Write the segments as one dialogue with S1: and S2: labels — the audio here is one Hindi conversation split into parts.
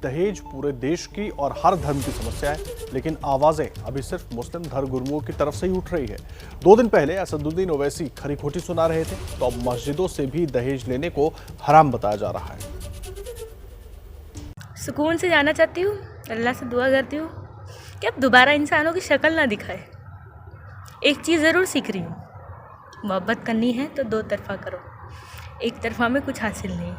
S1: दहेज पूरे देश की और हर धर्म की समस्या है, लेकिन आवाजें अभी सिर्फ मुस्लिम धर्मगुरुओं की तरफ से ही उठ रही है। 2 दिन पहले असदुद्दीन ओवैसी खरी खोटी सुना रहे थे, तो अब मस्जिदों से भी दहेज लेने को हराम बताया जा रहा है।
S2: सुकून से जाना चाहती हूँ, अल्लाह से दुआ करती हूँ कि अब दोबारा इंसानों की शक्ल ना दिखाए। एक चीज़ ज़रूर सीख रही हूँ, मोहब्बत करनी है तो 2 तरफा करो, एक तरफा में कुछ हासिल नहीं।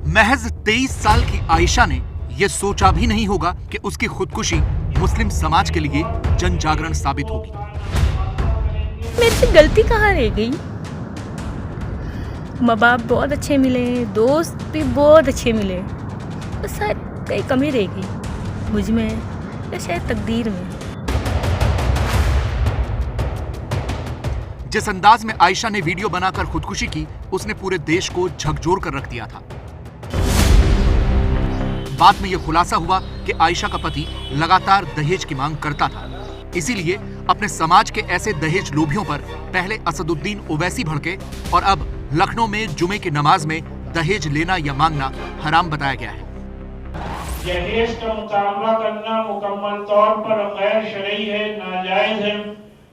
S3: महज 23 साल की आयशा ने यह सोचा भी नहीं होगा कि उसकी खुदकुशी मुस्लिम समाज के लिए जन जागरण साबित होगी।
S2: मेरे से गलती कहाँ रह गई? माँ बाप बहुत अच्छे मिले, दोस्त भी बहुत अच्छे मिले, बस शायद कई कमी रह गई मुझ में या शायद तकदीर में।
S3: जिस अंदाज में आयशा ने वीडियो बनाकर खुदकुशी की, उसने पूरे देश को झकझोर कर रख दिया था। बाद में यह खुलासा हुआ कि आयशा का पति लगातार दहेज की मांग करता था, इसीलिए अपने समाज के ऐसे दहेज लोभियों पर पहले असदुद्दीन ओवैसी भड़के और अब लखनऊ में जुमे की नमाज में दहेज लेना या मांगना हराम बताया गया है।
S4: दहेज का मुतालबा करना मुकम्मल तौर पर गैर शरई है, नाजायज है,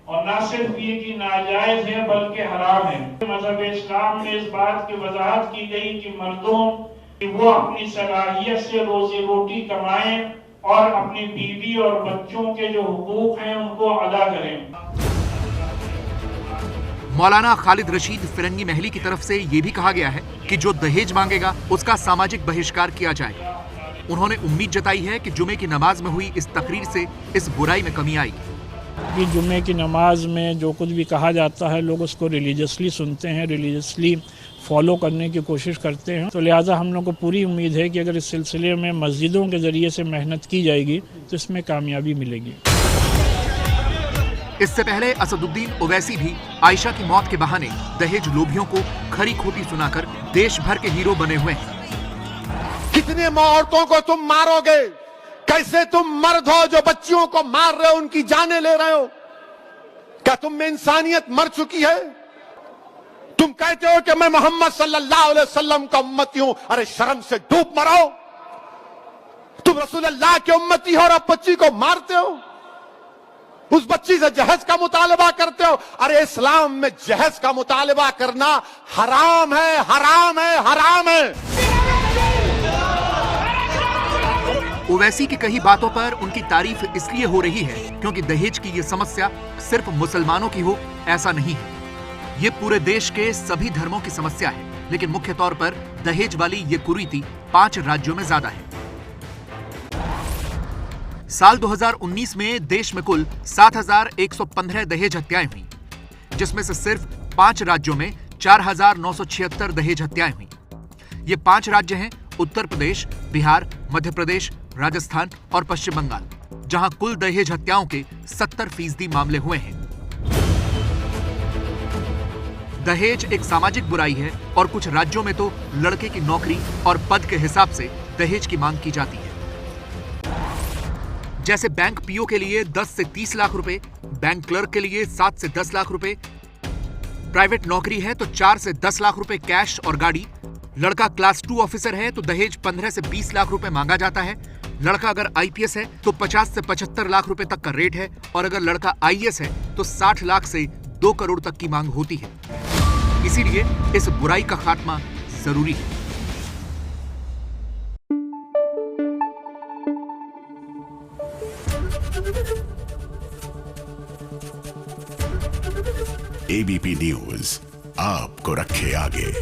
S4: और न सिर्फ ये कि नाजायज है बल्कि हराम है। मजहब इस्लाम में इस बात की वजाहत की गई कि मर्दों कि वो अपनी सलाहियत से रोजी रोटी कमाएं और अपनी बीवी और बच्चों के जो हुकूक हैं उनको अदा करें।
S3: मौलाना खालिद रशीद फिरंगी महली की तरफ से ये भी कहा गया है कि जो दहेज मांगेगा उसका सामाजिक बहिष्कार किया जाएगा। उन्होंने उम्मीद जताई है कि जुमे की नमाज में हुई इस तकरीर से इस बुराई में कमी आएगी।
S4: कि जुमे की नमाज में जो कुछ भी कहा जाता है लोग उसको रिलीजियसली सुनते हैं, रिलीजियसली फॉलो करने की कोशिश करते हैं, तो लिहाजा हम लोग को पूरी उम्मीद है कि अगर इस सिलसिले में मस्जिदों के जरिए से मेहनत की जाएगी तो इसमें कामयाबी मिलेगी।
S3: इससे पहले असदुद्दीन ओवैसी भी आयशा की मौत के बहाने दहेज लोभियों को खरी खोटी सुनाकर देश भर के हीरो बने हुए हैं।
S5: कितने औरतों को तुम मारोगे? कैसे तुम मर्द हो जो बच्चियों को मार रहे हो, उनकी जानें ले रहे हो? क्या तुम में इंसानियत मर चुकी है? तुम कहते हो कि मैं मोहम्मद सल्लल्लाहु अलैहि वसल्लम का उम्मती हूं। अरे शर्म से डूब मरो। तुम रसूलुल्लाह के उम्मती हो और अब बच्ची को मारते हो, उस बच्ची से जहेज का मुतालबा करते हो। अरे इस्लाम में जहेज का मुतालबा करना हराम है, हराम है, हराम है।
S3: ओवैसी की कही बातों पर उनकी तारीफ इसलिए हो रही है क्योंकि दहेज की ये समस्या सिर्फ मुसलमानों की हो ऐसा नहीं है। ये पूरे देश के सभी धर्मों की समस्या है, लेकिन मुख्य तौर पर दहेज वाली ये कुरीति 5 राज्यों में ज्यादा है। साल 2019 में देश में कुल 7,115 दहेज हत्याएं हुई, जिसमें से सिर्फ 5 राज्यों में 4,976 दहेज हत्याएं हुई। ये 5 राज्य हैं उत्तर प्रदेश, बिहार, मध्य प्रदेश, राजस्थान और पश्चिम बंगाल, जहां कुल दहेज हत्याओं के 70% मामले हुए हैं। दहेज एक सामाजिक बुराई है और कुछ राज्यों में तो लड़के की नौकरी और पद के हिसाब से दहेज की मांग की जाती है। जैसे बैंक पीओ के लिए 10 से 30 लाख रुपए, बैंक क्लर्क के लिए 7 से 10 लाख रुपए, प्राइवेट नौकरी है तो 4 से 10 लाख रुपए कैश और गाड़ी, लड़का क्लास 2 ऑफिसर है तो दहेज 15 से 20 लाख रुपए मांगा जाता है, लड़का अगर आईपीएस है तो 50 से 75 लाख रुपए तक का रेट है, और अगर लड़का आईएएस है तो 60 लाख से 2 करोड़ तक की मांग होती है। इसीलिए इस बुराई का खात्मा जरूरी है।
S6: एबीपी न्यूज आपको रखे आगे।